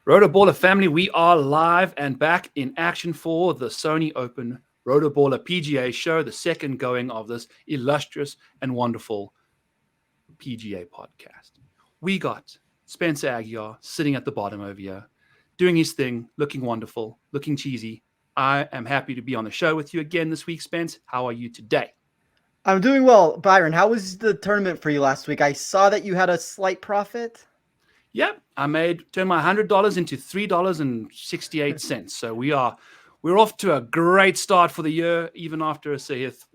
RotoBaller family, we are live and back in action for the Sony Open RotoBaller PGA show, the second going of this illustrious and wonderful PGA podcast. We got Spencer Aguiar sitting at the bottom over here, doing his thing, looking wonderful, looking cheesy. I am happy to be on the show with you again this week, Spence. How are you today? I'm doing well. Byron, how was the tournament for you last week? I saw that you had a slight profit. Yep, I turned my $100 into $3.68. So we're off to a great start for the year, even after a Sahith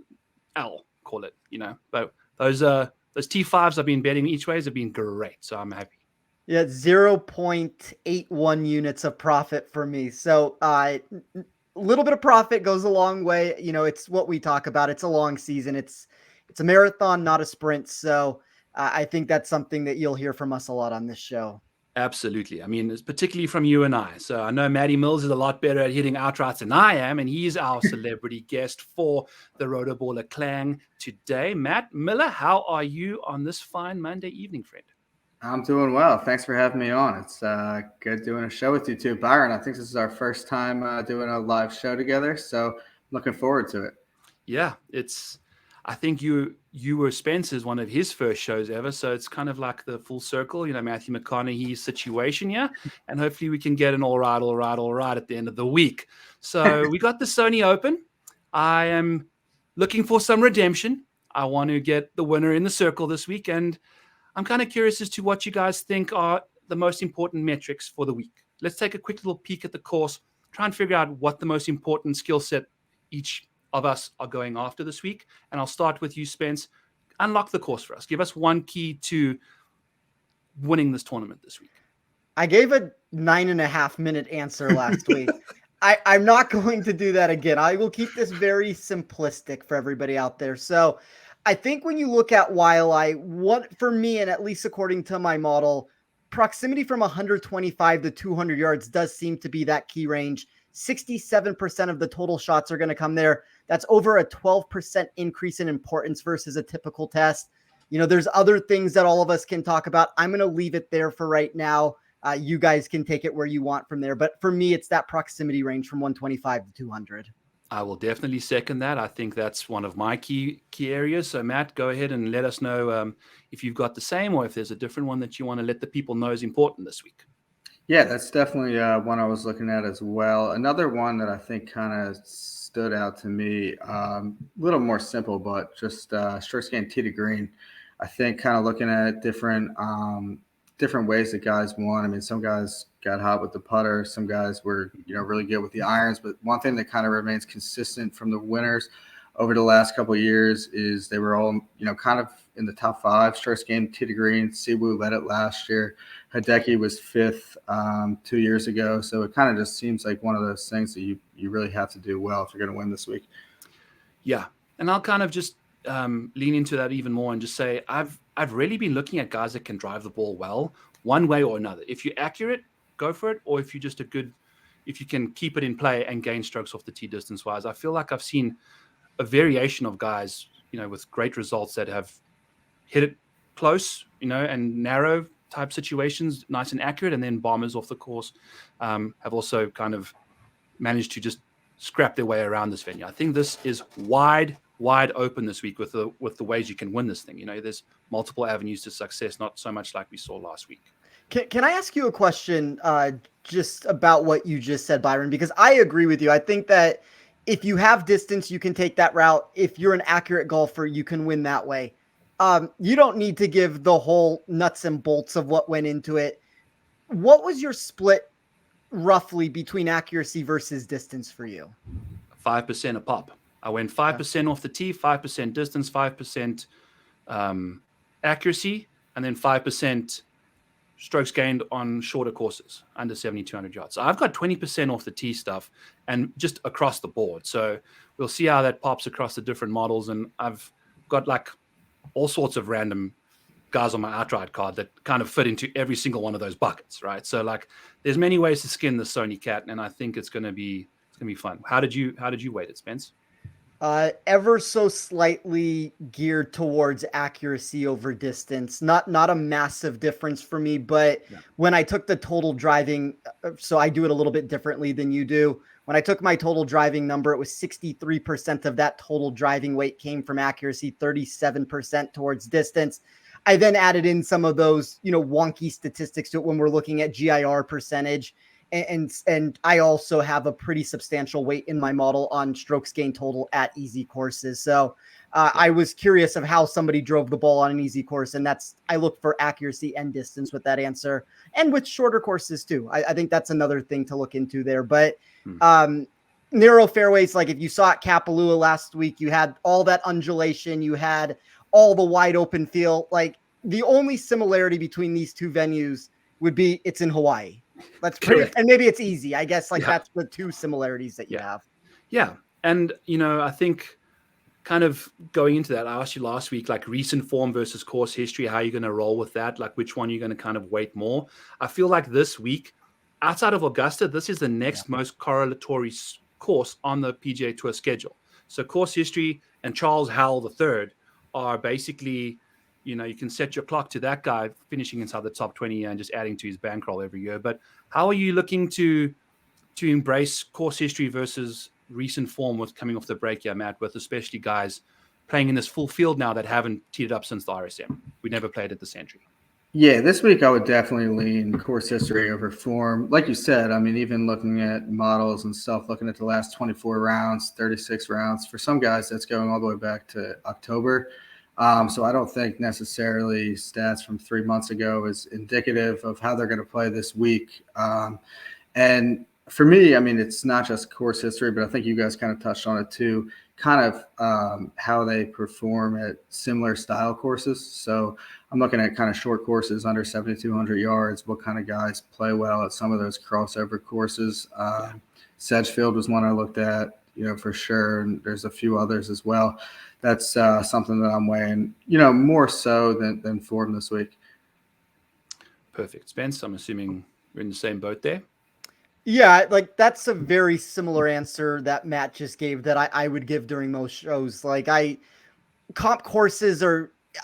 L, call it, But those T5s I've been betting each ways have been great, so I'm happy. Yeah, 0.81 units of profit for me. So a little bit of profit goes a long way. It's what we talk about. It's a long season. It's a marathon, not a sprint. So I think that's something that you'll hear from us a lot on this show. Absolutely. I mean, it's particularly from you and I. So I know Matty Mills is a lot better at hitting outrights than I am, and he's our celebrity guest for the RotoBaller Clang today. Matt Miller, how are you on this fine Monday evening, friend? I'm doing well. Thanks for having me on. It's good doing a show with you too. Byron, I think this is our first time doing a live show together, so looking forward to it. Yeah, I think you were Spencer's one of his first shows ever, so it's kind of like the full circle, Matthew McConaughey's situation here, and hopefully we can get an all right at the end of the week. So we got the Sony Open. I am looking for some redemption. I want to get the winner in the circle this week, and I'm kind of curious as to what you guys think are the most important metrics for the week. Let's take a quick little peek at the course, try and figure out what the most important skill set each of us are going after this week. And I'll start with you, Spence. Unlock the course for us. Give us one key to winning this tournament this week. I gave a 9.5-minute answer last week. I'm not going to do that again. I will keep this very simplistic for everybody out there. So I think when you look at what for me, and at least according to my model, proximity from 125 to 200 yards does seem to be that key range. 67% of the total shots are going to come there. That's over a 12% increase in importance versus a typical test. There's other things that all of us can talk about. I'm going to leave it there for right now. You guys can take it where you want from there. But for me, it's that proximity range from 125 to 200. I will definitely second that. I think that's one of my key areas. So Matt, go ahead and let us know if you've got the same or if there's a different one that you want to let the people know is important this week. Yeah, that's definitely one I was looking at as well. Another one that I think kind of stood out to me, a little more simple, but just strokes gained tee to green. I think kind of looking at different ways that guys won. I mean, some guys got hot with the putter. Some guys were, really good with the irons. But one thing that kind of remains consistent from the winners over the last couple of years is they were all, kind of in the top 5. Strokes gained tee to green. Siwoo led it last year. Hideki was 5th 2 years ago. So it kind of just seems like one of those things that you really have to do well if you're going to win this week. Yeah. And I'll kind of just lean into that even more and just say I've really been looking at guys that can drive the ball well one way or another. If you're accurate, go for it. Or if you're just if you can keep it in play and gain strokes off the tee distance wise, I feel like I've seen a variation of guys, with great results that have hit it close, and narrow type situations, nice and accurate, and then bombers off the course have also kind of managed to just scrap their way around this venue. I think this is wide open this week with the ways you can win this thing. There's multiple avenues to success, not so much like we saw last week. Can I ask you a question just about what you just said, Byron? Because I agree with you. I think that if you have distance, you can take that route. If you're an accurate golfer, you can win that way. You don't need to give the whole nuts and bolts of what went into it. What was your split roughly between accuracy versus distance for you? 5% a pop. I went 5% off the tee, 5% distance, 5% accuracy, and then 5% strokes gained on shorter courses, under 7,200 yards. So I've got 20% off the tee stuff and just across the board. So we'll see how that pops across the different models. And I've got like all sorts of random guys on my outright card that kind of fit into every single one of those buckets, right? So like there's many ways to skin the Sony cat, and I think it's going to be fun. How did you weight it, Spence? Ever so slightly geared towards accuracy over distance. Not a massive difference for me, but when I took the total driving, so I do it a little bit differently than you do. When I took my total driving number, it was 63% of that total driving weight came from accuracy, 37% towards distance. I then added in some of those, wonky statistics to it when we're looking at GIR percentage. And I also have a pretty substantial weight in my model on strokes gained total at easy courses. So I was curious of how somebody drove the ball on an easy course. And I look for accuracy and distance with that answer, and with shorter courses too. I think that's another thing to look into there. But narrow fairways, like if you saw at Kapalua last week, you had all that undulation, you had all the wide open feel. Like the only similarity between these two venues would be it's in Hawaii. That's pretty, and maybe it's easy. I guess that's the two similarities that you have. Yeah. And, I think kind of going into that, I asked you last week, like recent form versus course history, how you're going to roll with that, like which one you're going to kind of weight more. I feel like this week, outside of Augusta, this is the next most correlatory course on the PGA Tour schedule. So course history and Charles Howell III are basically, you can set your clock to that guy finishing inside the top 20 and just adding to his bankroll every year. But how are you looking to embrace course history versus recent form with coming off the break here, Matt, with especially guys playing in this full field now that haven't teed it up since the RSM? We never played at the Sentry. Yeah, this week I would definitely lean course history over form. Like you said, I mean, even looking at models and stuff, looking at the last 24 rounds, 36 rounds, for some guys that's going all the way back to October. So I don't think necessarily stats from 3 months ago is indicative of how they're going to play this week. And for me, I mean, it's not just course history, but I think you guys kind of touched on it too, kind of how they perform at similar style courses. So I'm looking at kind of short courses under 7,200 yards, what kind of guys play well at some of those crossover courses. Sedgefield was one I looked at, for sure. And there's a few others as well. That's something that I'm weighing, more so than form this week. Perfect. Spence, I'm assuming we're in the same boat there. Yeah, like that's a very similar answer that Matt just gave that I would give during most shows. Like comp courses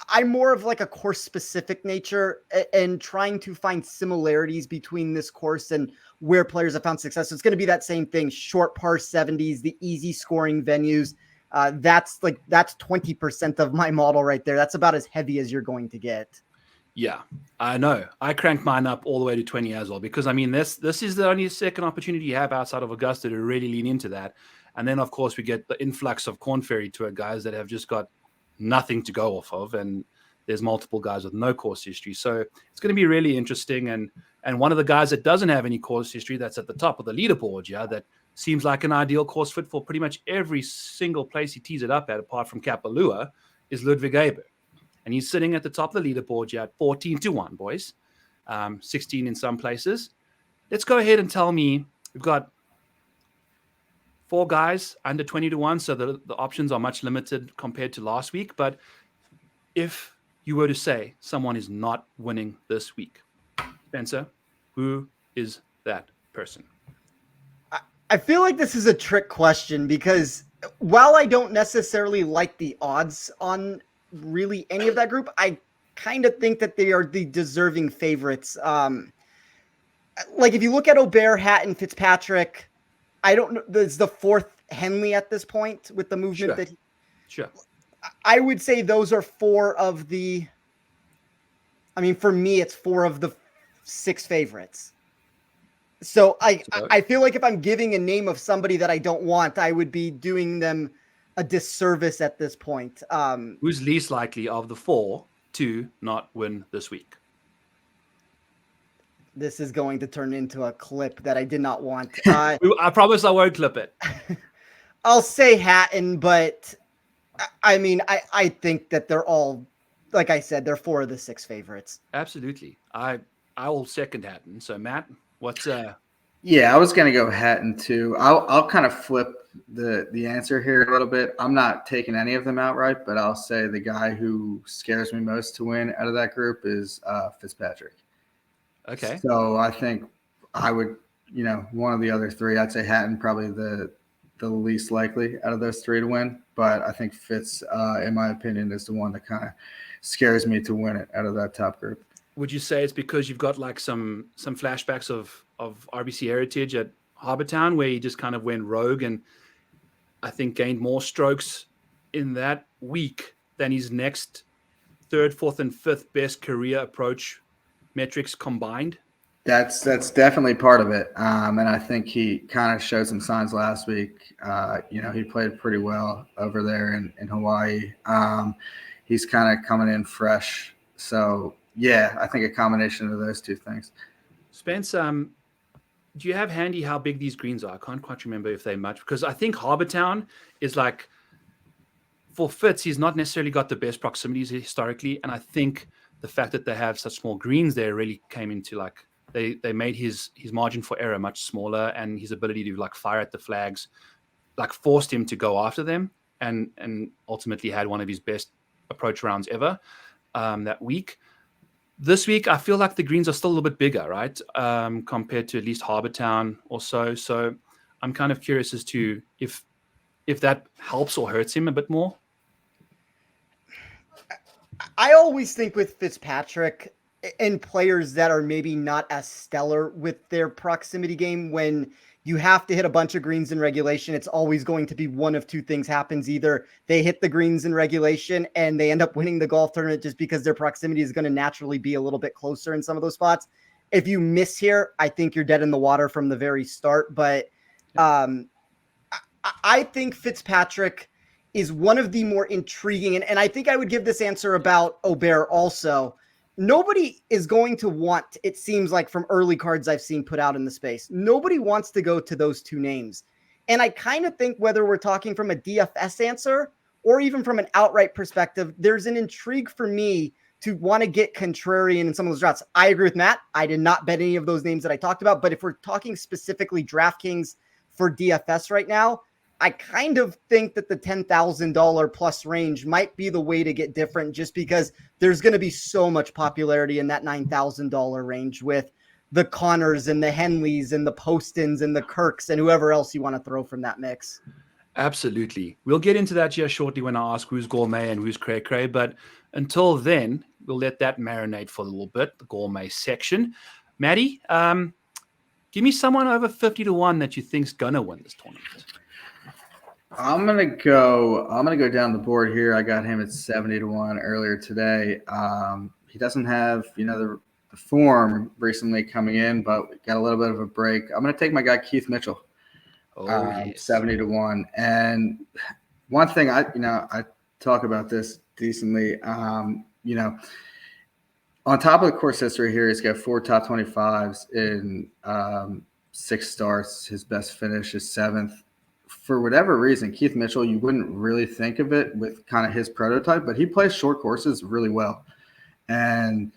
I'm more of like a course specific nature and trying to find similarities between this course and where players have found success. So it's going to be that same thing, short par 70s, the easy scoring venues. That's 20% of my model right there. That's about as heavy as you're going to get. Yeah, I know. I cranked mine up all the way to 20 as well, because I mean, this is the only second opportunity you have outside of Augusta to really lean into that. And then of course we get the influx of Corn Ferry Tour guys that have just got nothing to go off of. And there's multiple guys with no course history. So it's going to be really interesting. And one of the guys that doesn't have any course history that's at the top of the leaderboard, that seems like an ideal course fit for pretty much every single place he tees it up at, apart from Kapalua, is Ludwig Haber. And he's sitting at the top of the leaderboard at 14-1, boys. 16 in some places. Let's go ahead and tell me we've got 4 guys under 20-1, so the options are much limited compared to last week. But if you were to say someone is not winning this week, Spencer, who is that person? I feel like this is a trick question because while I don't necessarily like the odds on really any of that group, I kind of think that they are the deserving favorites. Like if you look at Aubert, Hatton, Fitzpatrick, I don't know. There's the 4th Henley at this point with the movement Sure. I would say those are 4 of the. I mean, for me, it's 4 of the 6 favorites. So I feel like if I'm giving a name of somebody that I don't want, I would be doing them a disservice at this point. Who's least likely of the 4 to not win this week? This is going to turn into a clip that I did not want. I promise I won't clip it. I'll say Hatton, but I mean, I think that they're all, like I said, they're 4 of the 6 favorites. Absolutely. I will second Hatton. So Matt, what's Yeah, I was going to go Hatton too. I'll kind of flip the answer here a little bit. I'm not taking any of them outright, but I'll say the guy who scares me most to win out of that group is Fitzpatrick. Okay. So I think I would, one of the other 3, I'd say Hatton, probably the least likely out of those three to win. But I think Fitz, in my opinion, is the one that kind of scares me to win it out of that top group. Would you say it's because you've got like some flashbacks of RBC heritage at Harbour Town, where he just kind of went rogue and I think gained more strokes in that week than his next third, fourth, and fifth best career approach metrics combined? That's definitely part of it. And I think he kind of showed some signs last week. He played pretty well over there in Hawaii. He's kind of coming in fresh. So, yeah, I think a combination of those two things. Spence, do you have handy how big these greens are? I can't quite remember if they're much, because I think Harbour Town is like, for Fitz, he's not necessarily got the best proximities historically. And I think the fact that they have such small greens there really came into like, they made his margin for error much smaller, and his ability to like fire at the flags like forced him to go after them, and ultimately had one of his best approach rounds ever that week. This week, I feel like the greens are still a little bit bigger, right? Compared to at least Harbour Town or so. So I'm kind of curious as to if that helps or hurts him a bit more. I always think with Fitzpatrick and players that are maybe not as stellar with their proximity game, when you have to hit a bunch of greens in regulation, it's always going to be one of two things happens. Either they hit the greens in regulation and they end up winning the golf tournament just because their proximity is going to naturally be a little bit closer in some of those spots. If you miss here, I think you're dead in the water from the very start. But I think Fitzpatrick is one of the more intriguing, and I think I would give this answer about Aubert also. Nobody is going to want, it seems like from early cards I've seen put out in the space, nobody wants to go to those two names. And I kind of think whether we're talking from a DFS answer or even from an outright perspective, there's an intrigue for me to want to get contrarian in some of those drafts. I agree with Matt. I did not bet any of those names that I talked about, but if we're talking specifically DraftKings for DFS right now, I kind of think that the $10,000 plus range might be the way to get different, just because there's going to be so much popularity in that $9,000 range with the Connors and the Henleys and the Postons and the Kirks and whoever else you want to throw from that mix. Absolutely. We'll get into that here shortly when I ask who's gourmet and who's cray-cray. But until then, we'll let that marinate for a little bit, the gourmet section. Maddie, give me someone over 50 to 1 that you think's going to win this tournament. I'm gonna go down the board here. I got him at 70 to 1 earlier today. He doesn't have the form recently coming in, but got a little bit of a break. I'm gonna take my guy Keith Mitchell. Yes. 70 to 1. And one thing I talk about this decently. On top of the course history here, he's got 4 top 25s in 6 starts. His best finish is 7th. For whatever reason, Keith Mitchell, you wouldn't really think of it with kind of his prototype, but he plays short courses really well. And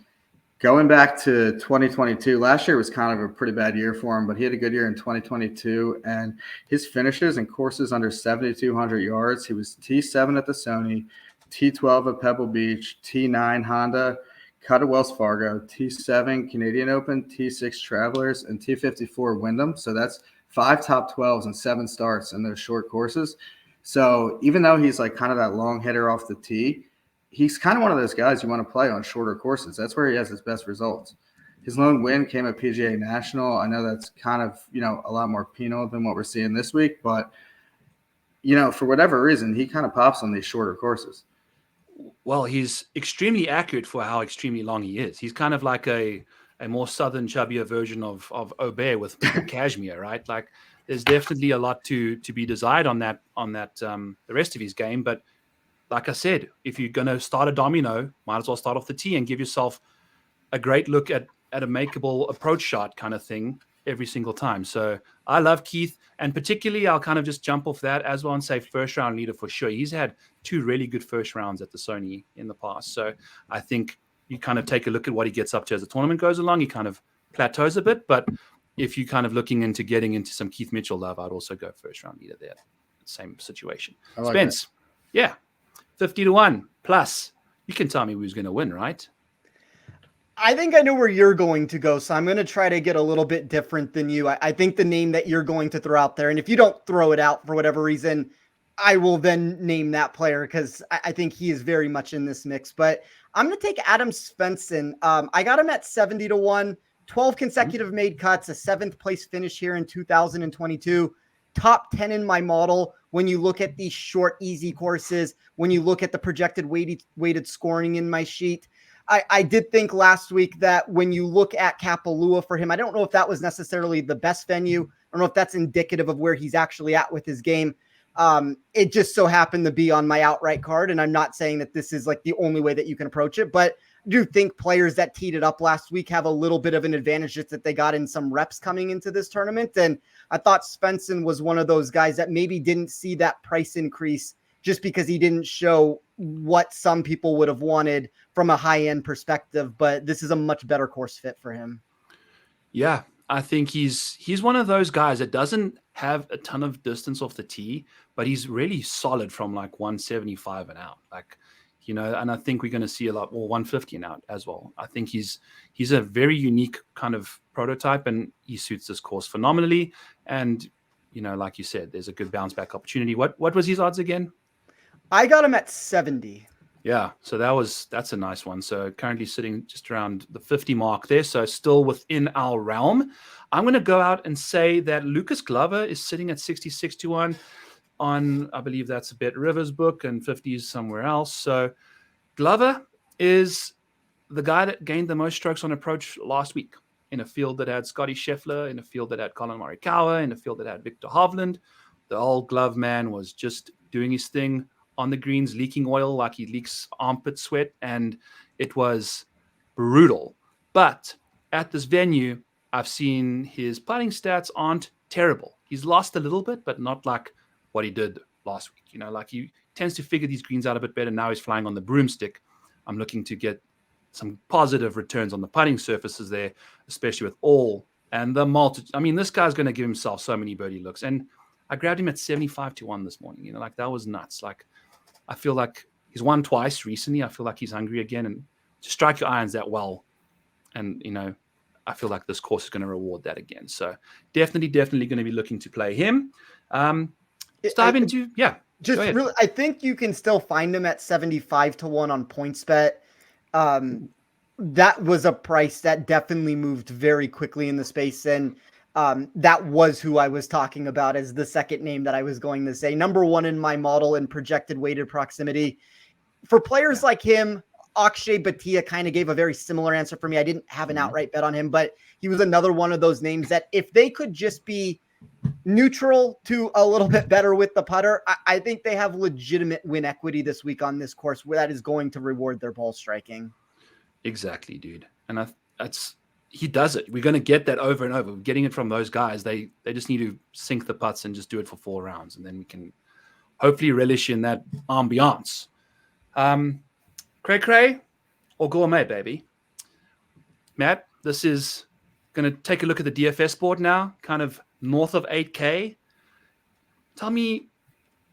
going back to 2022, last year was kind of a pretty bad year for him, but he had a good year in 2022. And his finishes in courses under 7,200 yards, he was T7 at the Sony, T12 at Pebble Beach, T9 Honda, cut at Wells Fargo, T7 Canadian Open, T6 Travelers, and T54 Wyndham. So that's 5 top 12s and 7 starts in those short courses. So even though he's like kind of that long hitter off the tee, he's kind of one of those guys you want to play on shorter courses. That's where he has his best results. His lone win came at PGA National. I know that's kind of, a lot more penal than what we're seeing this week, but for whatever reason, he kind of pops on these shorter courses. Well, he's extremely accurate for how extremely long he is. He's kind of like a more southern, chubbier version of Aubert with cashmere, right? Like, there's definitely a lot to be desired on that the rest of his game. But like I said, if you're going to start a domino, might as well start off the tee and give yourself a great look at a makeable approach shot kind of thing every single time. So I love Keith, and particularly I'll kind of just jump off that as well and say first round leader for sure. He's had 2 really good first rounds at the Sony in the past. So I think you kind of take a look at what he gets up to as the tournament goes along. He kind of plateaus a bit, but if you're kind of looking into getting into some Keith Mitchell love, I'd also go first round leader there. Same situation. Like Spence, yeah, 50 to 1 plus. You can tell me who's going to win, right? I think I know where you're going to go, so I'm going to try to get a little bit different than you. I think the name that you're going to throw out there, and if you don't throw it out for whatever reason, I will then name that player because I think he is very much in this mix. But I'm going to take Adam Svensson. I got him at 70-1, 12 consecutive made cuts, a 7th place finish here in 2022, top 10 in my model. When you look at these short, easy courses, when you look at the projected weighted scoring in my sheet, I did think last week that when you look at Kapalua for him, I don't know if that was necessarily the best venue. I don't know if that's indicative of where he's actually at with his game. It just so happened to be on my outright card. And I'm not saying that this is like the only way that you can approach it, but I do think players that teed it up last week have a little bit of an advantage just that they got in some reps coming into this tournament. And I thought Svensson was one of those guys that maybe didn't see that price increase just because he didn't show what some people would have wanted from a high-end perspective, but this is a much better course fit for him. Yeah, I think he's one of those guys that doesn't have a ton of distance off the tee, but he's really solid from like 175 and out. Like, you know, and I think we're going to see a lot more 150 and out as well. I think he's a very unique kind of prototype, and he suits this course phenomenally. And, you know, like you said, there's a good bounce back opportunity. What was his odds again? I got him at 70. Yeah, so that's a nice one. So currently sitting just around the 50 mark there, so still within our realm. I'm going to go out and say that Lucas Glover is sitting at 66-1 on, I believe that's a Bet Rivers book, and 50 is somewhere else. So Glover is the guy that gained the most strokes on approach last week in a field that had Scotty Scheffler, in a field that had Colin Morikawa, in a field that had Victor Hovland. The old glove man was just doing his thing on the greens, leaking oil like he leaks armpit sweat, and it was brutal. But at this venue, I've seen his putting stats aren't terrible. He's lost a little bit, but not like what he did last week. You know, like he tends to figure these greens out a bit better. Now he's flying on the broomstick. I'm looking to get some positive returns on the putting surfaces there, especially with all and the multitude. I mean, this guy's going to give himself so many birdie looks. And I grabbed him at 75-1 this morning. You know, like that was nuts. Like, I feel like he's won twice recently. I feel like he's hungry again, and to strike your irons that well. And, you know, I feel like this course is going to reward that again. So definitely going to be looking to play him. Let's dive into, yeah. Just really, I think you can still find him at 75-1 on PointsBet. That was a price that definitely moved very quickly in the space. And that was who I was talking about as the second name that I was going to say. Number one in my model in projected weighted proximity. For players like him, Akshay Bhatia kind of gave a very similar answer for me. I didn't have an outright bet on him, but he was another one of those names that if they could just be neutral to a little bit better with the putter, I think they have legitimate win equity this week on this course where that is going to reward their ball striking. Exactly, dude. And he does it. We're going to get that over and over. We're getting it from those guys. They just need to sink the putts and just do it for 4 rounds. And then we can hopefully relish in that ambiance. Cray or gourmet, baby? Matt, this is going to take a look at the DFS board now, kind of north of 8K. Tell me,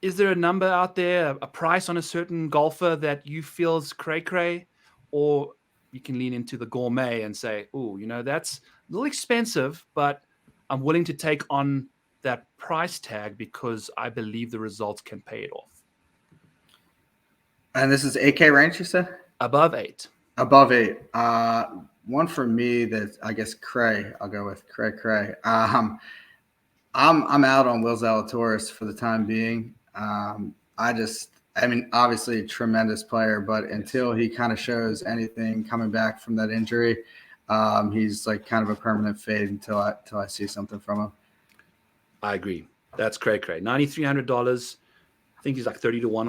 is there a number out there, a price on a certain golfer that you feel is cray, or you can lean into the gourmet and say, oh, you know, that's a little expensive, but I'm willing to take on that price tag because I believe the results can pay it off. And this is 8K range, you said? Above 8. Above 8. One for me that I guess Cray. I'll go with Cray. I'm out on Will Zalatoris for the time being. Obviously a tremendous player, but until he kind of shows anything coming back from that injury, he's like kind of a permanent fade until I see something from him. I agree. That's Cray. $9,300. I think he's like 30-1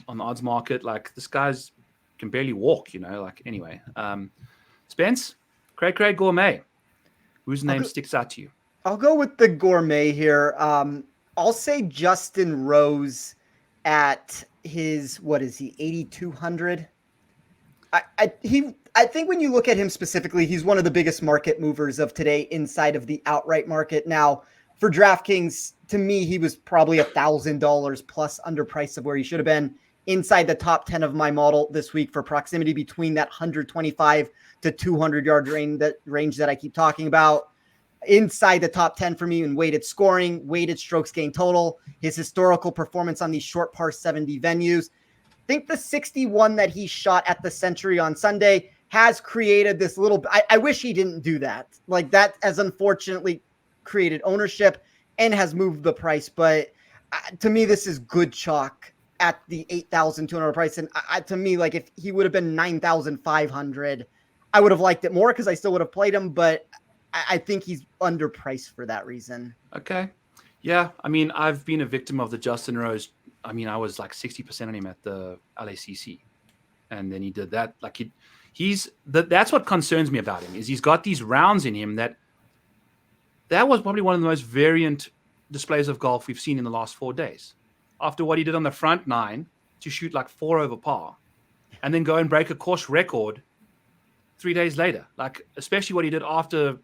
on the odds market. Like this guy's can barely walk, you know. Like anyway, Spence, Cray gourmet. Whose name sticks out to you? I'll go with the gourmet here. I'll say Justin Rose at his, what is he, 8,200? I think when you look at him specifically, he's one of the biggest market movers of today inside of the outright market. Now, for DraftKings, to me, he was probably $1,000 plus underpriced of where he should have been. inside the top 10 of my model this week for proximity between that 125 to 200 yard range that I keep talking about. Inside the top 10 for me in weighted scoring, weighted strokes gained total, his historical performance on these short par 70 venues. I think the 61 that he shot at the Century on Sunday has created this little, I wish he didn't do that. Like that has unfortunately created ownership and has moved the price. But to me, this is good chalk at the $8,200 price. And to me, like if he would have been 9,500, I would have liked it more because I still would have played him. But I think he's underpriced for that reason. Okay. Yeah. I mean, I've been a victim of the Justin Rose. I mean, I was like 60% on him at the LACC. And then he did that. Like that's what concerns me about him is he's got these rounds in him that was probably one of the most variant displays of golf we've seen in the last 4 days. After what he did on the front 9 to shoot like 4 over par and then go and break a course record 3 days later, like especially what he did after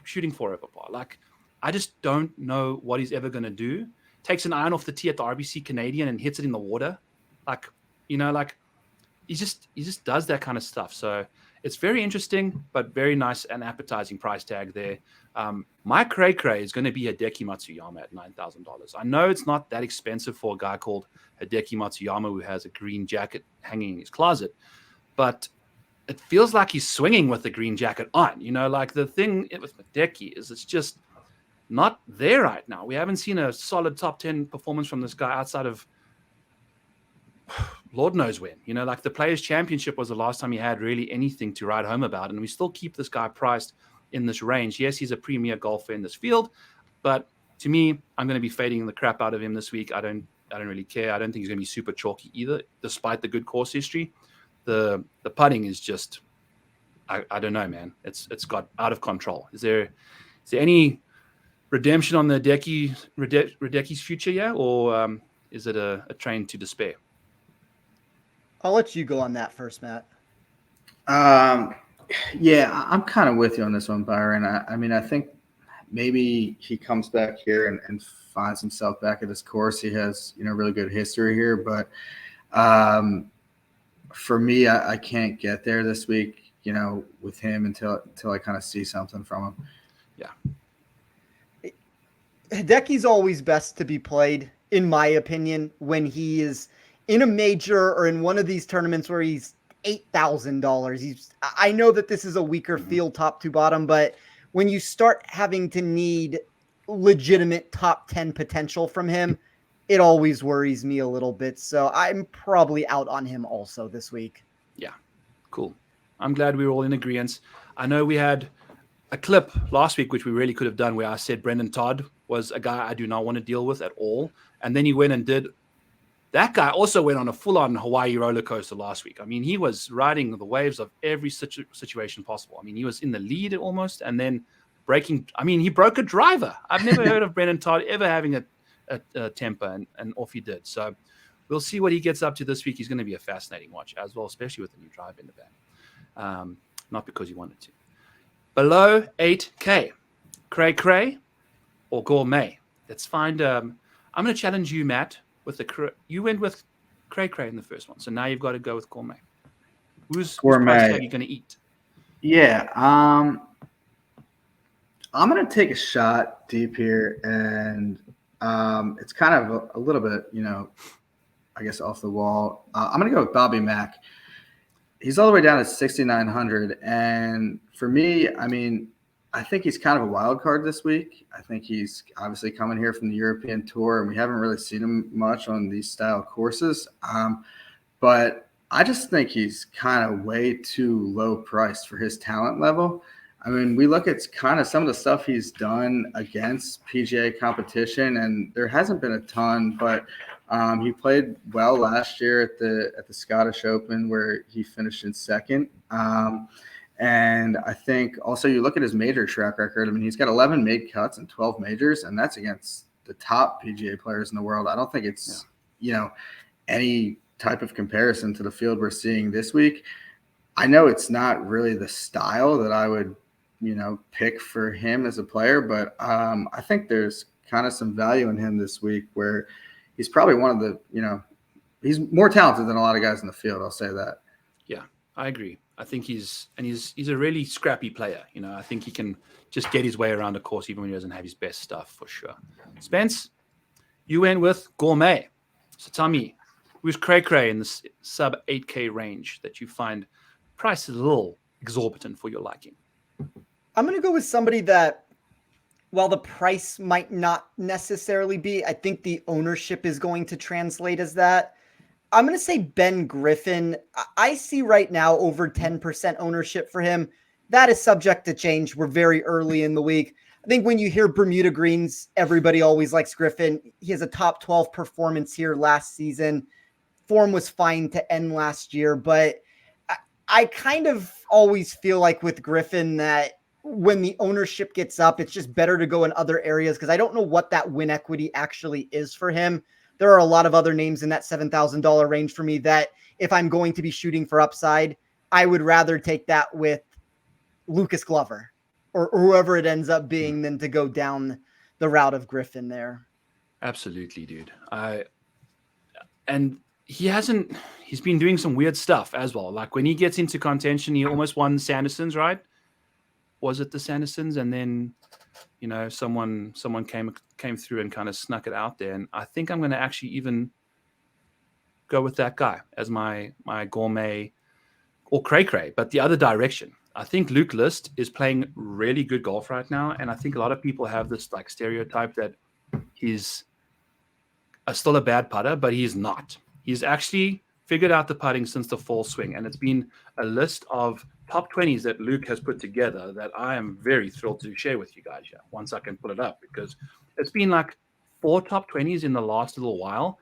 shooting 4 over par. Like, I just don't know what he's ever going to do. Takes an iron off the tee at the RBC Canadian and hits it in the water. Like, like he just does that kind of stuff. So it's very interesting, but very nice and appetizing price tag there. My cray is going to be Hideki Matsuyama at $9,000. I know it's not that expensive for a guy called Hideki Matsuyama who has a green jacket hanging in his closet, but it feels like he's swinging with the green jacket on. Like the thing with Hideki is it's just not there right now. We haven't seen a solid top 10 performance from this guy outside of Lord knows when. Like the Players' Championship was the last time he had really anything to write home about, and we still keep this guy priced in this range. Yes, he's a premier golfer in this field, but to me, I'm going to be fading the crap out of him this week. I don't really care. I don't think he's going to be super chalky either, despite the good course history. The putting is just, I don't know, man. It's got out of control. Is there any redemption on the Hideki's future yet, or is it a train to despair? I'll let you go on that first, Matt. Yeah, I'm kind of with you on this one, Byron. I mean, I think maybe he comes back here and finds himself back at this course. He has, really good history here, but for me, I can't get there this week, with him until I kind of see something from him. Yeah. Hideki's always best to be played, in my opinion, when he is in a major or in one of these tournaments where he's $8,000. I know that this is a weaker field top to bottom, but when you start having to need legitimate top 10 potential from him, it always worries me a little bit. So I'm probably out on him also this week. Yeah, cool. I'm glad we were all in agreement. I know we had a clip last week, which we really could have done, where I said Brendan Todd was a guy I do not want to deal with at all. And then he went and did. That guy also went on a full-on Hawaii roller coaster last week. I mean, he was riding the waves of every situation possible. I mean, he was in the lead almost, and then he broke a driver. I've never heard of Brendan Todd ever having a temper, and off he did. So we'll see what he gets up to this week. He's going to be a fascinating watch as well, especially with the new drive in the back. Not because he wanted to. Below 8K, cray or gourmet? Let's find. I'm going to challenge you, Matt. You went with cray in the first one, so now you've got to go with gourmet. Whose price tag are you going to eat? Yeah, I'm going to take a shot deep here, and it's kind of a little bit, I guess off the wall. I'm going to go with Bobby Mack. He's all the way down to 6,900, and for me, I mean, I think he's kind of a wild card this week. I think he's obviously coming here from the European Tour, and we haven't really seen him much on these style courses. But I just think he's kind of way too low priced for his talent level. I mean, we look at kind of some of the stuff he's done against PGA competition, and there hasn't been a ton, but he played well last year at the Scottish Open where he finished in second. And I think also you look at his major track record. I mean, he's got 11 made cuts and 12 majors, and that's against the top PGA players in the world. I don't think it's, any type of comparison to the field we're seeing this week. I know it's not really the style that I would, pick for him as a player, but I think there's kind of some value in him this week where he's probably one of the, he's more talented than a lot of guys in the field. I'll say that. Yeah, I agree. I think he's a really scrappy player. You know, I think he can just get his way around a course even when he doesn't have his best stuff, for sure. Spence, you went with Gourmet. So tell me, who's cray-cray in the sub 8K range that you find price is a little exorbitant for your liking? I'm going to go with somebody that, while the price might not necessarily be, I think the ownership is going to translate as that. I'm going to say Ben Griffin. I see right now over 10% ownership for him. That is subject to change. We're very early in the week. I think when you hear Bermuda Greens, everybody always likes Griffin. He has a top 12 performance here last season. Form was fine to end last year, but I kind of always feel like with Griffin that when the ownership gets up, it's just better to go in other areas because I don't know what that win equity actually is for him. There are a lot of other names in that $7,000 range for me that if I'm going to be shooting for upside, I would rather take that with Lucas Glover or whoever it ends up being than to go down the route of Griffin there. Absolutely, dude. And he's been doing some weird stuff as well. Like when he gets into contention, he almost won Sanderson's, right? Was it the Sandersons? And then, you know, someone came through and kind of snuck it out there. And I think I'm going to actually even go with that guy as my Gourmet or cray-cray, but the other direction. I think Luke List is playing really good golf right now. And I think a lot of people have this like stereotype that he's still a bad putter, but he's not. He's actually figured out the putting since the fall swing. And it's been a list of top 20s that Luke has put together that I am very thrilled to share with you guys here once I can pull it up, because it's been like 4 top 20s in the last little while.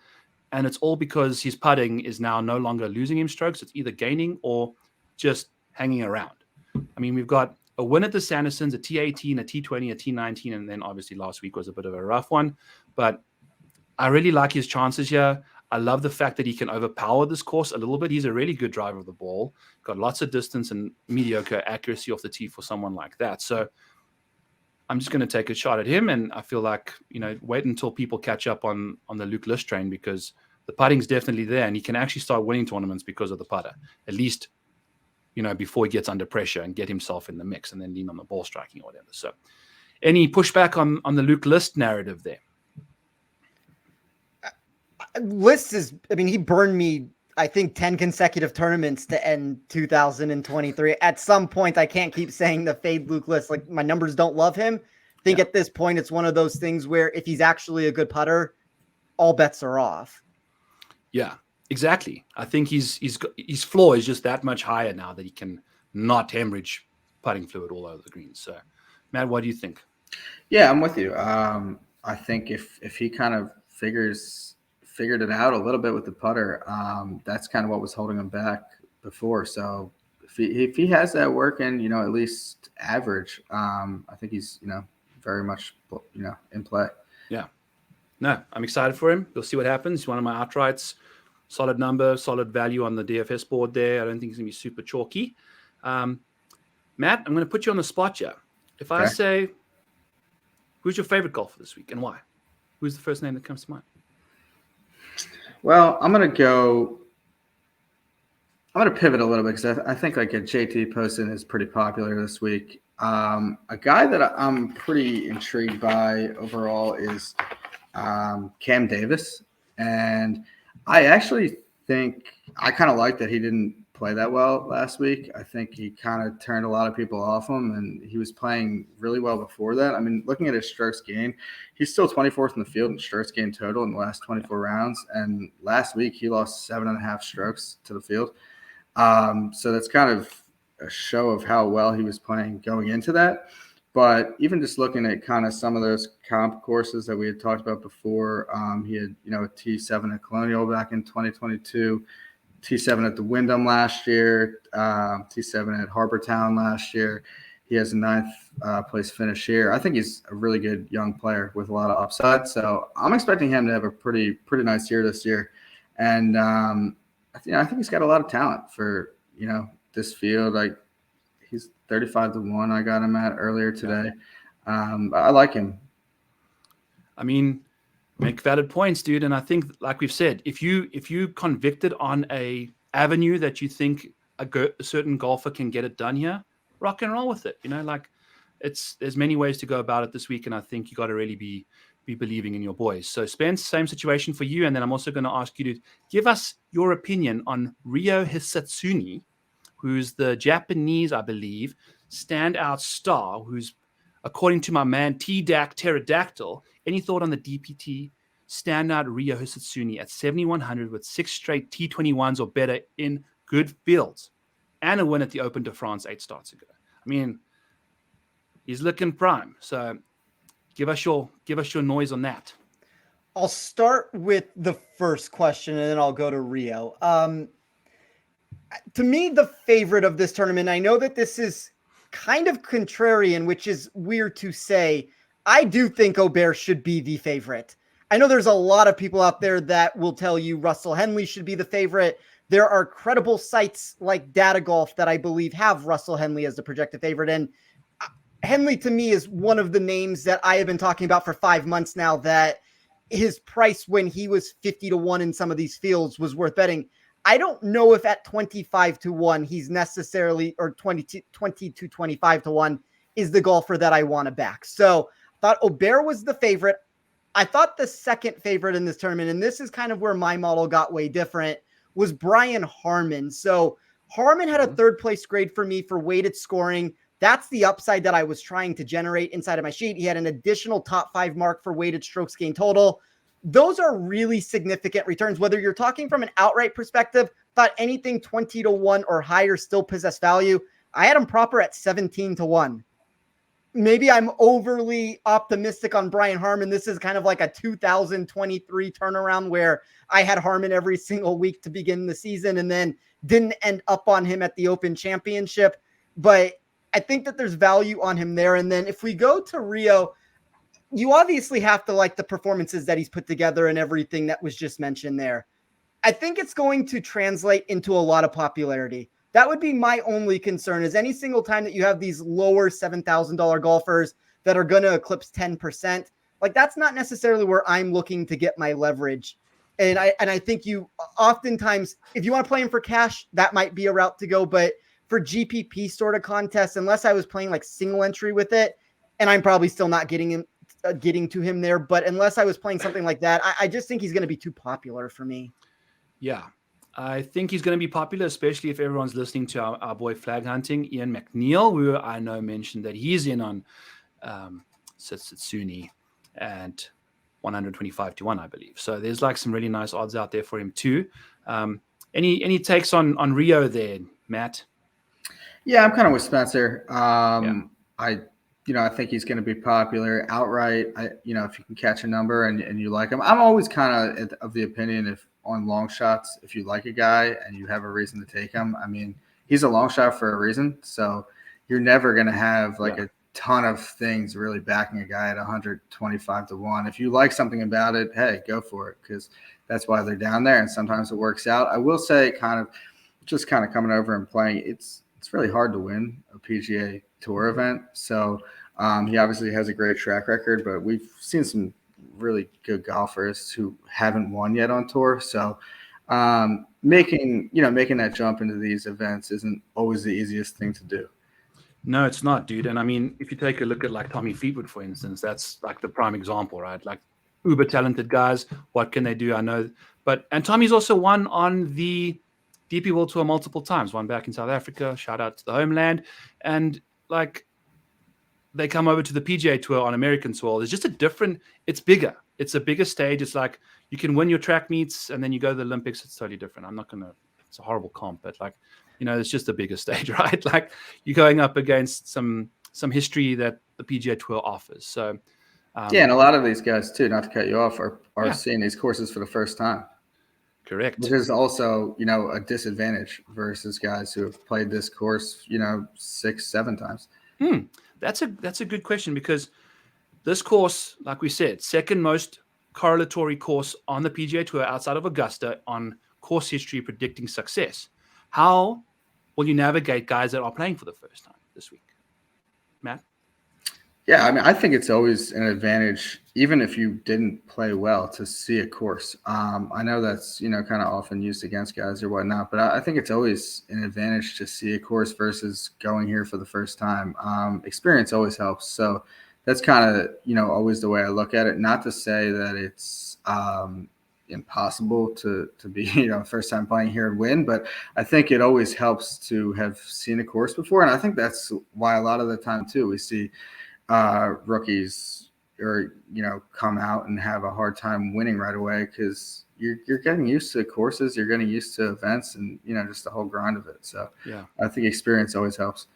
And it's all because his putting is now no longer losing him strokes. It's either gaining or just hanging around. I mean, we've got a win at the Sandersons, a T18, a T20, a T19, and then obviously last week was a bit of a rough one. But I really like his chances here. I love the fact that he can overpower this course a little bit. He's a really good driver of the ball, got lots of distance and mediocre accuracy off the tee for someone like that. So I'm just going to take a shot at him. And I feel like, you know, wait until people catch up on the Luke List train, because the putting's definitely there and he can actually start winning tournaments because of the putter, at least, you know, before he gets under pressure and get himself in the mix and then lean on the ball striking or whatever. So any pushback on the Luke List narrative there? List is, I mean, he burned me, I think, 10 consecutive tournaments to end 2023. At some point, I can't keep saying the fade Luke List. Like, my numbers don't love him. I think at this point, it's one of those things where if he's actually a good putter, all bets are off. Yeah, exactly. I think his floor is just that much higher now that he can not hemorrhage putting fluid all over the greens. So, Matt, what do you think? Yeah, I'm with you. I think if he kind of figured it out a little bit with the putter, that's kind of what was holding him back before. So if he has that working, you know, at least average, I think he's, you know, very much, you know, in play. Yeah. No, I'm excited for him. We'll see what happens. He's one of my outrights. Solid number, solid value on the DFS board there. I don't think he's going to be super chalky. Matt, I'm going to put you on the spot here. If I say, who's your favorite golfer this week and why? Who's the first name that comes to mind? Well, I'm going to pivot a little bit because I think like a JT Poston is pretty popular this week. A guy that I'm pretty intrigued by overall is Cam Davis. And I actually think I kind of like that he didn't play that well last week. I think he kind of turned a lot of people off him, and he was playing really well before that. I mean, looking at his strokes gained, he's still 24th in the field in strokes gained total in the last 24 rounds. And last week he lost 7.5 strokes to the field. So that's kind of a show of how well he was playing going into that. But even just looking at kind of some of those comp courses that we had talked about before, he had, you know, a T7 at Colonial back in 2022, T7 at the Wyndham last year, T7 at Harbour Town last year. He has a 9th place finish here. I think he's a really good young player with a lot of upside. So I'm expecting him to have a pretty nice year this year. And, you know, I think he's got a lot of talent for, you know, this field. Like, he's 35-1. I got him at earlier today. I like him. I mean, Make valid points, dude. And I think, like we've said, if you convicted on a avenue that you think a certain golfer can get it done here, rock and roll with it. Like there's many ways to go about it this week, and I think you got to really be believing in your boys. So Spence, same situation for you, and then I'm also going to ask you to give us your opinion on Ryo Hisatsuni, who's the Japanese, I believe, standout star, who's, according to my man T-Dac Pterodactyl. Any thought on the DPT standout Ryo Hisatsuni at 7,100 with 6 straight T21s or better in good fields, and a win at the Open de France 8 starts ago? I mean, he's looking prime. So give us your noise on that. I'll start with the first question, and then I'll go to Rio. To me, the favorite of this tournament, I know that this is kind of contrarian, which is weird to say. I do think Aubert should be the favorite. I know there's a lot of people out there that will tell you Russell Henley should be the favorite. There are credible sites like Data Golf that I believe have Russell Henley as the projected favorite. And Henley, to me, is one of the names that I have been talking about for 5 months now, that his price when he was 50-1 in some of these fields was worth betting. I don't know if at 25-1 he's necessarily, or 20 to 25-1 is the golfer that I want to back. So I thought Aubert was the favorite. I thought the second favorite in this tournament, and this is kind of where my model got way different, was Brian Harman. So Harman had a third place grade for me for weighted scoring. That's the upside that I was trying to generate inside of my sheet. He had an additional top 5 mark for weighted strokes gained total. Those are really significant returns. Whether you're talking from an outright perspective, thought anything 20-1 or higher still possess value. I had him proper at 17-1. Maybe I'm overly optimistic on Brian Harman. This is kind of like a 2023 turnaround where I had Harman every single week to begin the season and then didn't end up on him at the Open Championship. But I think that there's value on him there. And then if we go to Rio, you obviously have to like the performances that he's put together and everything that was just mentioned there. I think it's going to translate into a lot of popularity. That would be my only concern, is any single time that you have these lower $7,000 golfers that are going to eclipse 10%, like that's not necessarily where I'm looking to get my leverage. And I think you oftentimes, if you want to play him for cash, that might be a route to go. But for GPP sort of contests, unless I was playing like single entry with it, and I'm probably still not getting to him there, but unless I was playing something like that, I just think he's going to be too popular for me. Yeah. I think he's going to be popular, especially if everyone's listening to our boy Flag Hunting, Ian McNeil, who I know mentioned that he's in on Hisatsuni and 125-1, I believe. So there's like some really nice odds out there for him too. Any takes on Rio there, Matt? Yeah, I'm kind of with Spencer. I think he's going to be popular outright. If you can catch a number and you like him, I'm always kind of the opinion, if on long shots, if you like a guy and you have a reason to take him, I mean, he's a long shot for a reason. So you're never going to have a ton of things really backing a guy at 125-1. If you like something about it, hey, go for it, because that's why they're down there. And sometimes it works out. I will say, kind of coming over and playing, it's really hard to win a PGA Tour event. So he obviously has a great track record, but we've seen some really good golfers who haven't won yet on tour. So making that jump into these events isn't always the easiest thing to do. No, it's not, dude. And I mean, if you take a look at like Tommy Fleetwood, for instance, that's like the prime example, right? Like uber talented guys. What can they do? I know, and Tommy's also won on the DP World Tour multiple times, one back in South Africa, shout out to the homeland. And like, they come over to the PGA Tour on American soil. It's just it's bigger. It's a bigger stage. It's like you can win your track meets and then you go to the Olympics. It's totally different. It's a horrible comp, but it's just a bigger stage, right? Like you're going up against some history that the PGA Tour offers. So, and a lot of these guys too, not to cut you off, are seeing these courses for the first time. Correct. Which is also, a disadvantage versus guys who have played this course, 6-7 times. That's a good question, because this course, like we said, second most correlatory course on the PGA Tour outside of Augusta on course history predicting success. How will you navigate guys that are playing for the first time this week, Matt? Yeah, I mean, I think it's always an advantage, even if you didn't play well, to see a course. I know that's, kind of often used against guys or whatnot, but I think it's always an advantage to see a course versus going here for the first time. Experience always helps. So that's kind of, always the way I look at it. Not to say that it's impossible to be, first time playing here and win, but I think it always helps to have seen a course before. And I think that's why a lot of the time too, we see rookies or come out and have a hard time winning right away, because you're getting used to courses, you're getting used to events, and just the whole grind of it. So Yeah, I think experience always helps.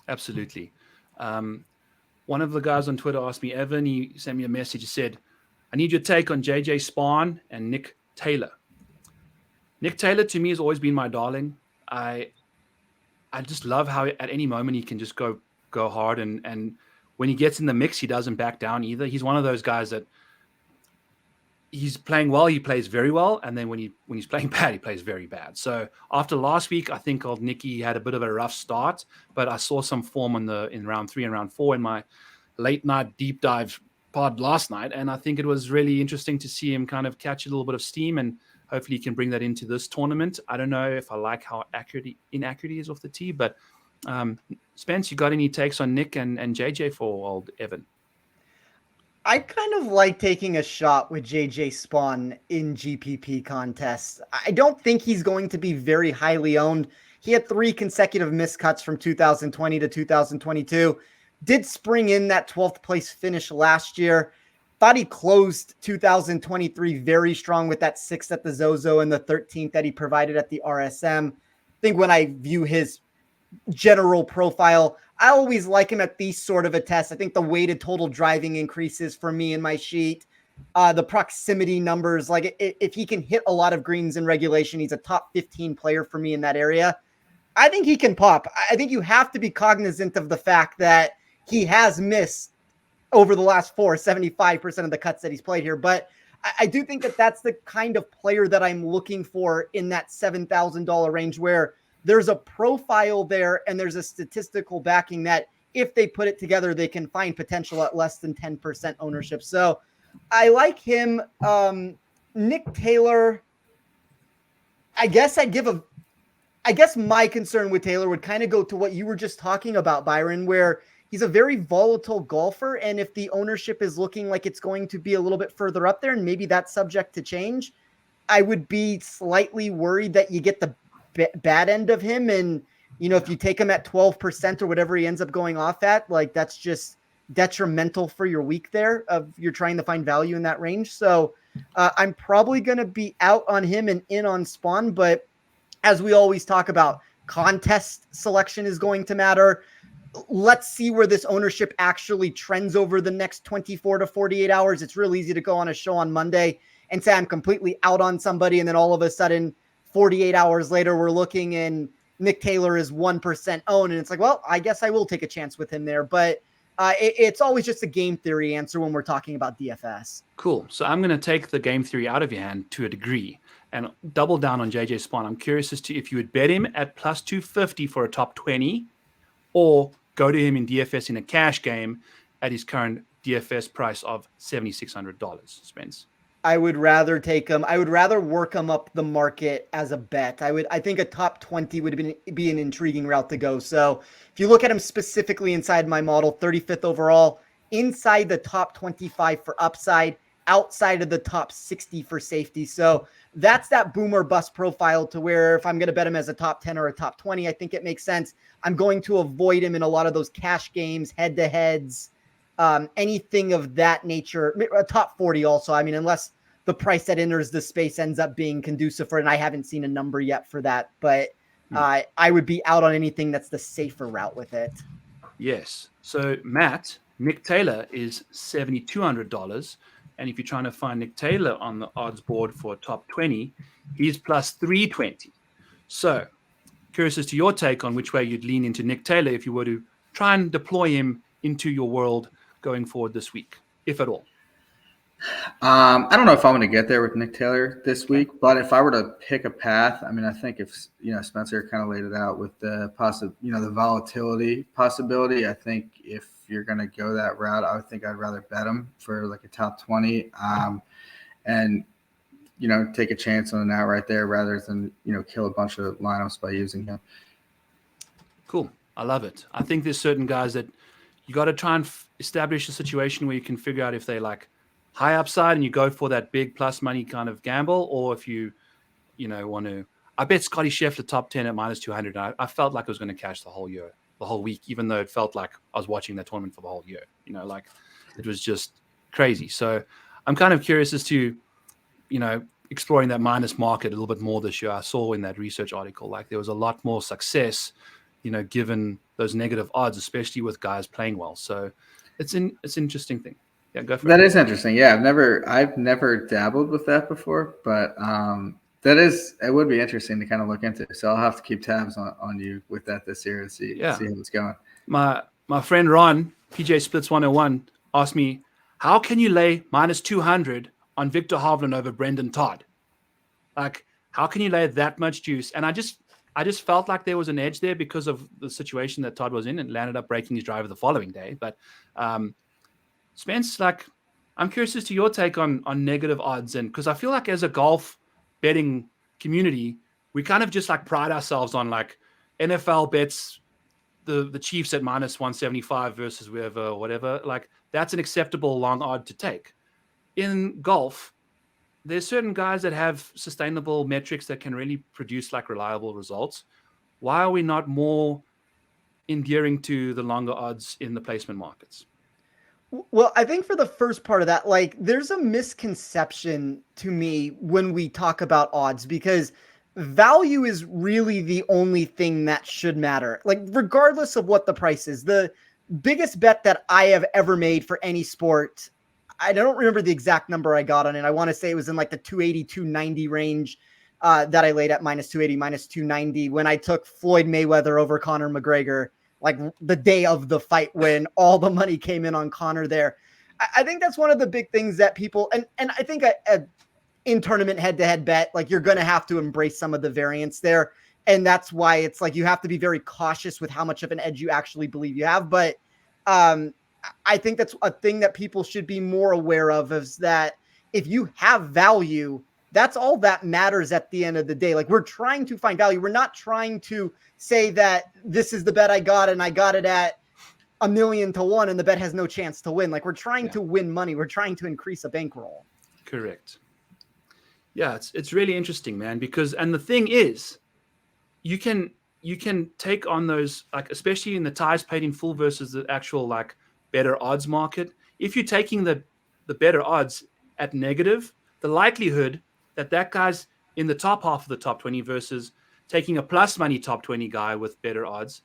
absolutely. One of the guys on Twitter asked me, Evan, he sent me a message. He said, I need your take on JJ Spahn and Nick Taylor. Nick Taylor to me has always been my darling. I just love how at any moment he can just go hard, and when he gets in the mix, he doesn't back down either. He's one of those guys that he's playing well, he plays very well, and then when he's playing bad, he plays very bad. So after last week, I think old Nicky had a bit of a rough start, but I saw some form in round 3 and round 4 in my late night deep dive pod last night, and I think it was really interesting to see him kind of catch a little bit of steam, and hopefully he can bring that into this tournament. I don't know if I like how inaccurate he is off the tee, but Spence, you got any takes on Nick and JJ for old Evan? I kind of like taking a shot with JJ Spahn in GPP contests. I don't think he's going to be very highly owned. He had 3 consecutive miscuts from 2020 to 2022. Did spring in that 12th place finish last year. Thought he closed 2023 very strong with that 6th at the Zozo and the 13th that he provided at the RSM. I think when I view his general profile, I always like him at these sort of a test. I think the weighted total driving increases for me in my sheet. The proximity numbers, like if he can hit a lot of greens in regulation, he's a top 15 player for me in that area. I think he can pop. I think you have to be cognizant of the fact that he has missed over the last 75% of the cuts that he's played here. But I do think that that's the kind of player that I'm looking for in that $7,000 range, where there's a profile there and there's a statistical backing that if they put it together, they can find potential at less than 10% ownership. So I like him. Nick Taylor, I guess my concern with Taylor would kind of go to what you were just talking about, Byron, where he's a very volatile golfer. And if the ownership is looking like it's going to be a little bit further up there, and maybe that's subject to change, I would be slightly worried that you get the bad end of him. And, if you take him at 12% or whatever he ends up going off at, like that's just detrimental for your week there of you're trying to find value in that range. So I'm probably going to be out on him and in on Spahn. But as we always talk about, contest selection is going to matter. Let's see where this ownership actually trends over the next 24 to 48 hours. It's real easy to go on a show on Monday and say I'm completely out on somebody, and then all of a sudden 48 hours later we're looking and Nick Taylor is 1% owned, and it's like, well, I guess I will take a chance with him there. But it's always just a game theory answer when we're talking about DFS. Cool. So I'm going to take the game theory out of your hand to a degree and double down on JJ Spahn. I'm curious as to if you would bet him at plus 250 for a top 20, or go to him in DFS in a cash game at his current DFS price of $7,600. Spence. I would rather take him. I would rather work him up the market as a bet. I think a top 20 would be an intriguing route to go. So if you look at him specifically inside my model, 35th overall, inside the top 25 for upside, outside of the top 60 for safety. So that's that boom or bust profile, to where if I'm going to bet him as a top 10 or a top 20, I think it makes sense. I'm going to avoid him in a lot of those cash games, head-to-heads, anything of that nature. A top 40 also. I mean, unless the price that enters the space ends up being conducive for it, and I haven't seen a number yet for that. But I would be out on anything that's the safer route with it. Yes. So, Matt, Nick Taylor is $7,200. And if you're trying to find Nick Taylor on the odds board for top 20, he's plus 320. So, curious as to your take on which way you'd lean into Nick Taylor if you were to try and deploy him into your world going forward this week, if at all. I don't know if I'm going to get there with Nick Taylor this week, but if I were to pick a path, I mean, I think if Spencer kind of laid it out with the the volatility possibility. I think if you're going to go that route, I would think I'd rather bet him for like a top 20, and take a chance on that right there rather than kill a bunch of lineups by using him. Cool, I love it. I think there's certain guys that you got to try and establish a situation where you can figure out if they like high upside and you go for that big plus money kind of gamble, or if you want to. I bet Scotty Scheffler top 10 at minus 200. I felt like I was going to cash the whole year, the whole week, even though it felt like I was watching that tournament for the whole year. Like it was just crazy. So I'm kind of curious as to, exploring that minus market a little bit more this year. I saw in that research article, like there was a lot more success, given those negative odds, especially with guys playing well. So it's an interesting thing. Yeah, go for it. That is interesting. Yeah, I've never dabbled with that before, but it would be interesting to kind of look into. So I'll have to keep tabs on you with that this year and see how it's going. My friend Ron, PGA Splits 101, asked me, how can you lay minus 200 on Victor Hovland over Brendan Todd? Like, how can you lay that much juice? And I just felt like there was an edge there because of the situation that Todd was in, and landed up breaking his driver the following day. But Spence, like, I'm curious as to your take on negative odds, and because I feel like as a golf betting community, we kind of just like pride ourselves on like NFL bets the Chiefs at minus 175 versus whatever. Like that's an acceptable long odd to take. In golf, there's certain guys that have sustainable metrics that can really produce like reliable results. Why are we not more endearing to the longer odds in the placement markets? Well, I think for the first part of that, like there's a misconception to me when we talk about odds, because value is really the only thing that should matter. Like regardless of what the price is, the biggest bet that I have ever made for any sport, I don't remember the exact number I got on it. I want to say it was in like the 280, 290 range that I laid at minus 280, minus 290 when I took Floyd Mayweather over Conor McGregor, like the day of the fight when all the money came in on Conor there. I think that's one of the big things that people, and I think in tournament head-to-head bet, like you're going to have to embrace some of the variance there. And that's why it's like, you have to be very cautious with how much of an edge you actually believe you have. But I think that's a thing that people should be more aware of, is that if you have value, that's all that matters at the end of the day. Like we're trying to find value. We're not trying to say that this is the bet I got and I got it at 1,000,000 to 1 and the bet has no chance to win. Like we're trying to win money. We're trying to increase a bankroll. Correct. Yeah, it's really interesting, man, because, and the thing is, you can take on those, like, especially in the ties paid in full versus the actual like better odds market. If you're taking the better odds at negative, the likelihood that guy's in the top half of the top 20 versus taking a plus money top 20 guy with better odds,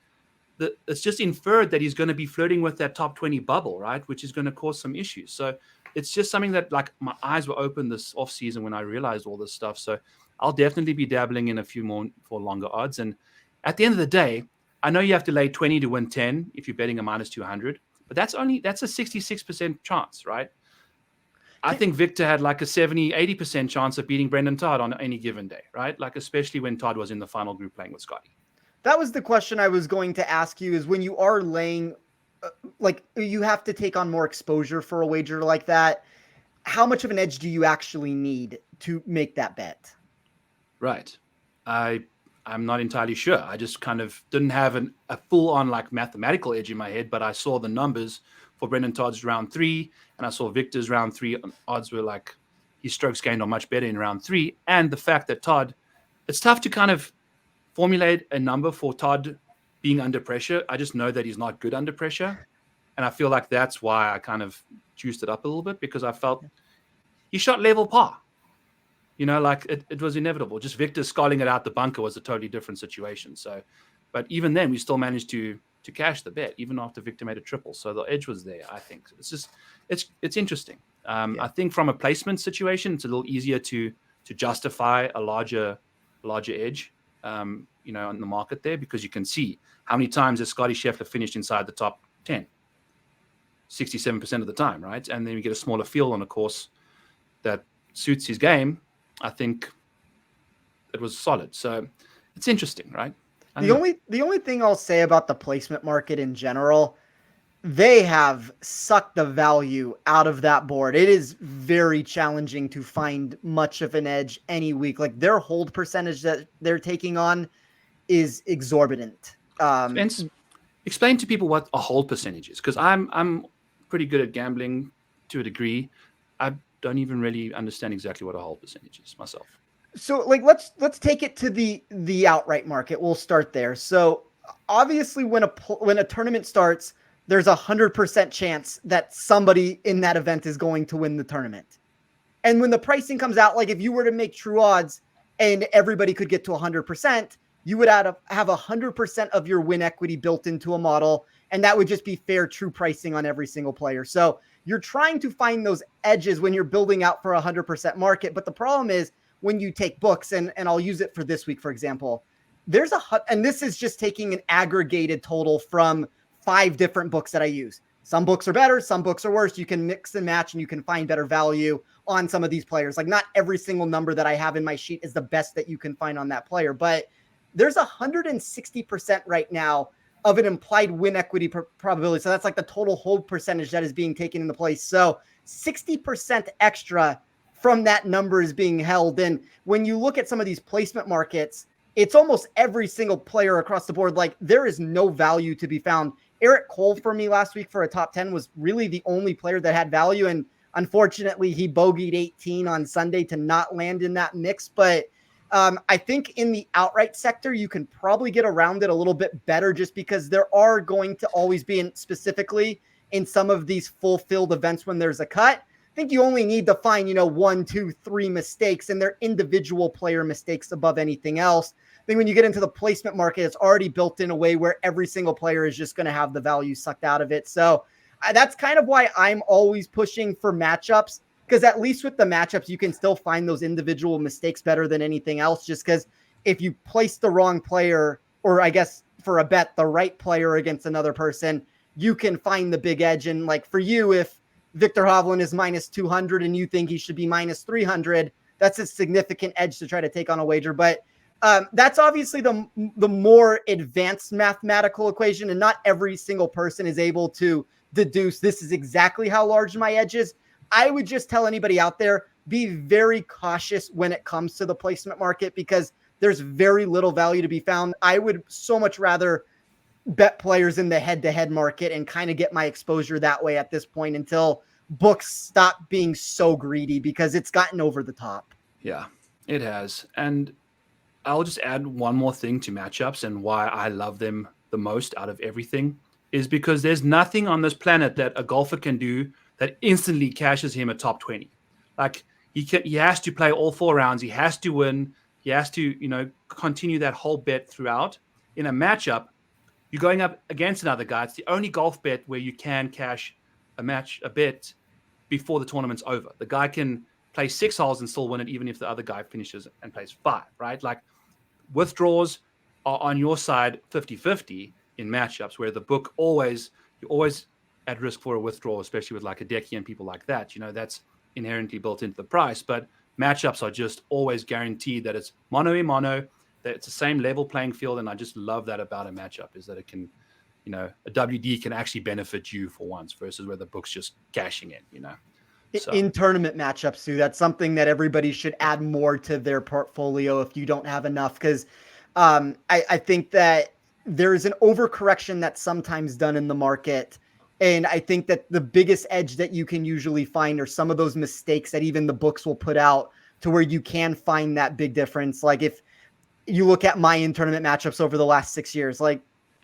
it's just inferred that he's going to be flirting with that top 20 bubble, right? Which is going to cause some issues. So it's just something that, like, my eyes were open this off season when I realized all this stuff. So I'll definitely be dabbling in a few more for longer odds. And at the end of the day, I know you have to lay 20 to win 10 if you're betting a minus 200, but that's a 66% chance, right? I think Victor had like a 70-80% chance of beating Brendan Todd on any given day, right? Like, especially when Todd was in the final group playing with Scotty. That was the question I was going to ask you, is when you are laying, like, you have to take on more exposure for a wager like that. How much of an edge do you actually need to make that bet? Right. I'm not entirely sure. I just kind of didn't have a full-on like mathematical edge in my head, but I saw the numbers for Brendan Todd's round 3, and I saw Victor's round 3. Odds were like his strokes gained are much better in round 3, and the fact that Todd, it's tough to kind of formulate a number for Todd being under pressure. I just know that he's not good under pressure, and I feel like that's why I kind of juiced it up a little bit, because I felt he shot level par. Like it was inevitable. Just Victor sculling it out the bunker was a totally different situation. So, but even then, we still managed to cash the bet, even after Victor made a triple. So the edge was there, I think. It's just, it's interesting. I think from a placement situation, it's a little easier to justify a larger edge, in the market there, because you can see how many times has Scotty Scheffler finished inside the top 10, 67% of the time, right? And then you get a smaller field on a course that suits his game, I think it was solid. So it's interesting, right? The only thing I'll say about the placement market in general, they have sucked the value out of that board. It is very challenging to find much of an edge any week. Like their hold percentage that they're taking on is exorbitant. Spence, explain to people what a hold percentage is, because I'm pretty good at gambling to a degree. I don't even really understand exactly what a hold percentage is myself. So like let's take it to the outright market. We'll start there. So obviously when a tournament starts, there's 100% chance that somebody in that event is going to win the tournament. And when the pricing comes out, like if you were to make true odds and everybody could get to 100%, you would have 100% of your win equity built into a model. And that would just be fair, true pricing on every single player. So you're trying to find those edges when you're building out for 100% market. But the problem is when you take books, and I'll use it for this week, for example, and this is just taking an aggregated total from 5 different books that I use. Some books are better, some books are worse. You can mix and match and you can find better value on some of these players. Like not every single number that I have in my sheet is the best that you can find on that player, but there's 160% right now of an implied win equity probability. So that's like the total hold percentage that is being taken into place. So 60% extra from that number is being held. And when you look at some of these placement markets, it's almost every single player across the board. Like there is no value to be found. Eric Cole for me last week for a top 10 was really the only player that had value. And unfortunately he bogeyed 18 on Sunday to not land in that mix. But I think in the outright sector, you can probably get around it a little bit better just because there are going to always be, specifically in some of these full field events when there's a cut, I think you only need to find, 1, 2, 3 mistakes, and they're individual player mistakes above anything else. I think when you get into the placement market, it's already built in a way where every single player is just going to have the value sucked out of it. So that's kind of why I'm always pushing for matchups, because at least with the matchups, you can still find those individual mistakes better than anything else. Just because if you place the wrong player, or I guess for a bet, the right player against another person, you can find the big edge. And like for you, if Victor Hovland is minus 200 and you think he should be minus 300, that's a significant edge to try to take on a wager. But that's obviously the more advanced mathematical equation, and not every single person is able to deduce this is exactly how large my edge is. I would just tell anybody out there, be very cautious when it comes to the placement market because there's very little value to be found. I would so much rather bet players in the head-to-head market and kind of get my exposure that way at this point until books stop being so greedy because it's gotten over the top. Yeah, it has. And I'll just add one more thing to matchups and why I love them the most out of everything is because there's nothing on this planet that a golfer can do that instantly cashes him a top 20. Like he has to play all 4 rounds. He has to win. He has to, continue that whole bet throughout. In a matchup, you're going up against another guy. It's the only golf bet where you can cash a bet before the tournament's over. The guy can play 6 holes and still win it, even if the other guy finishes and plays 5, right? Like withdrawals are on your side 50-50 in matchups, where the book you're always at risk for a withdrawal, especially with like a Decky and people like that. That's inherently built into the price. But matchups are just always guaranteed that it's mono a mono, that it's the same level playing field. And I just love that about a matchup is that it can, a WD can actually benefit you for once versus where the book's just cashing in, So. In tournament matchups too, that's something that everybody should add more to their portfolio if you don't have enough. Because I think that there is an overcorrection that's sometimes done in the market. And I think that the biggest edge that you can usually find are some of those mistakes that even the books will put out to where you can find that big difference. Like if you look at my in-tournament matchups over the last 6 years, like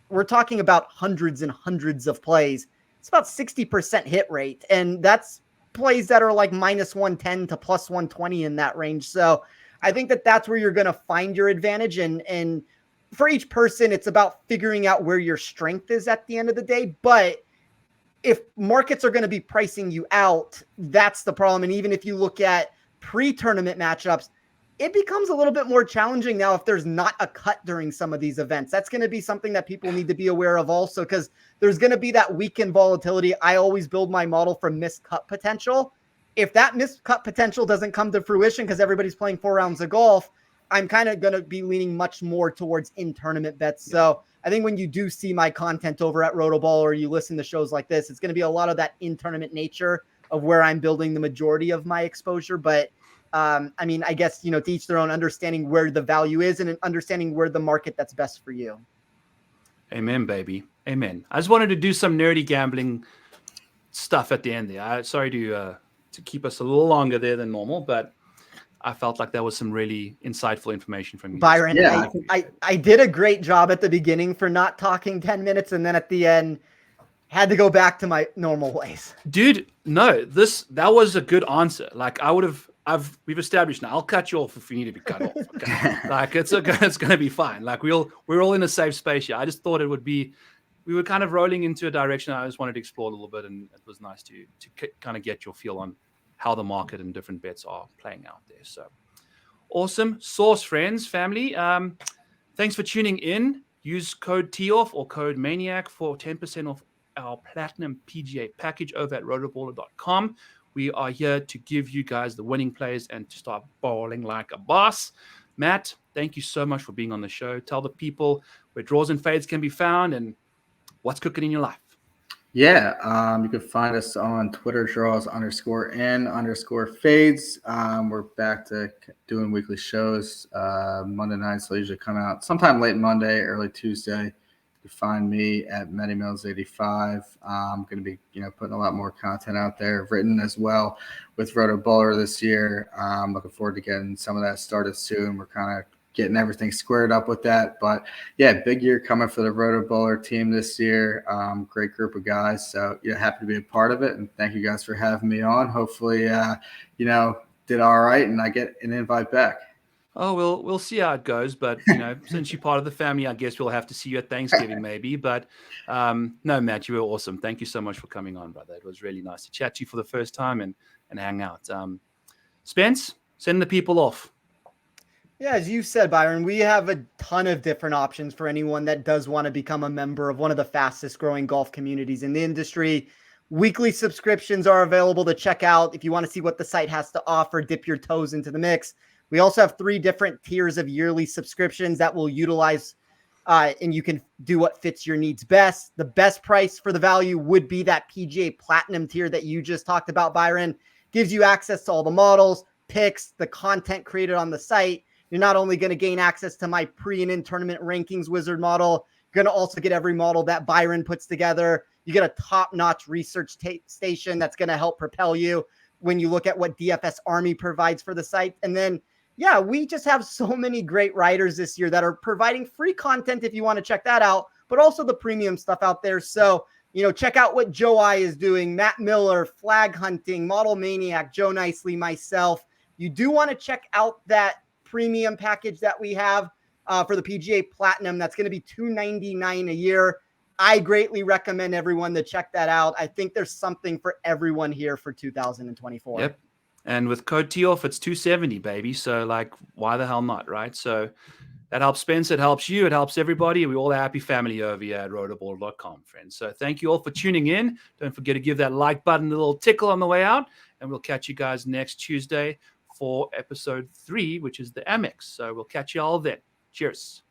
we're talking about hundreds and hundreds of plays. It's about 60% hit rate. And that's plays that are like minus 110 to plus 120 in that range. So I think that that's where you're going to find your advantage. And for each person, it's about figuring out where your strength is at the end of the day. But if markets are going to be pricing you out, that's the problem. And even if you look at pre-tournament matchups, it becomes a little bit more challenging now if there's not a cut during some of these events. That's going to be something that people need to be aware of also, because there's going to be that weekend volatility. I always build my model from missed cut potential. if that miscut potential doesn't come to fruition because everybody's playing 4 rounds of golf, I'm kind of going to be leaning much more towards in-tournament bets. So I think when you do see my content over at RotoBaller or you listen to shows like this, it's going to be a lot of that in-tournament nature of where I'm building the majority of my exposure. But I mean, I guess, to each their own, understanding where the value is and understanding where the market that's best for you. Amen, baby. Amen. I just wanted to do some nerdy gambling stuff at the end there. Sorry to keep us a little longer there than normal, but I felt like that was some really insightful information from you. Byron, I did a great job at the beginning for not talking 10 minutes, and then at the end had to go back to my normal ways. Dude, no, that was a good answer. Like we've established now. I'll cut you off if you need to be cut off. Okay? Like it's going to be fine. Like we're all in a safe space here. I just thought we were kind of rolling into a direction I just wanted to explore a little bit, and it was nice to kind of get your feel on how the market and different bets are playing out there. So awesome. Source friends, family. Thanks for tuning in. Use code TOFF or code MANIAC for 10% off our platinum PGA package over at rotoballer.com. We are here to give you guys the winning plays and to start bowling like a boss. Matt, thank you so much for being on the show. Tell the people where draws and fades can be found and what's cooking in your life. Yeah, you can find us on Twitter, draws_in_fades. We're back to doing weekly shows. Monday nights, they'll usually come out sometime late Monday, early Tuesday. You can find me at MettyMills85. I'm going to be, putting a lot more content out there, written as well with RotoBaller this year. I'm looking forward to getting some of that started soon. We're kind of getting everything squared up with that. But yeah, big year coming for the RotoBaller team this year. Great group of guys. So happy to be a part of it. And thank you guys for having me on. Hopefully, did all right and I get an invite back. Oh, we'll see how it goes. But, since you're part of the family, I guess we'll have to see you at Thanksgiving maybe. But no, Matt, you were awesome. Thank you so much for coming on, brother. It was really nice to chat to you for the first time and hang out. Spence, send the people off. Yeah, as you said, Byron, we have a ton of different options for anyone that does want to become a member of one of the fastest growing golf communities in the industry. Weekly subscriptions are available to check out. If you want to see what the site has to offer, dip your toes into the mix. We also have 3 different tiers of yearly subscriptions that we'll utilize, and you can do what fits your needs best. The best price for the value would be that PGA Platinum tier that you just talked about, Byron. Gives you access to all the models, picks, the content created on the site. You're not only going to gain access to my pre and in tournament rankings wizard model, you're going to also get every model that Byron puts together. You get a top-notch research station that's going to help propel you when you look at what DFS Army provides for the site. And then, yeah, we just have so many great writers this year that are providing free content if you want to check that out, but also the premium stuff out there. So, check out what Joe I is doing, Matt Miller, Flag Hunting, Model Maniac, Joe Nicely, myself. You do want to check out that premium package that we have for the PGA Platinum. That's going to be $299 a year. I greatly recommend everyone to check that out. I think there's something for everyone here for 2024. Yep. And with code TOFF, it's $270, baby. So why the hell not, right? So that helps Spence. It helps you. It helps everybody. We're all a happy family over here at rotoballer.com, friends. So thank you all for tuning in. Don't forget to give that like button a little tickle on the way out. And we'll catch you guys next Tuesday for episode 3, which is the Amex. So we'll catch you all then. Cheers.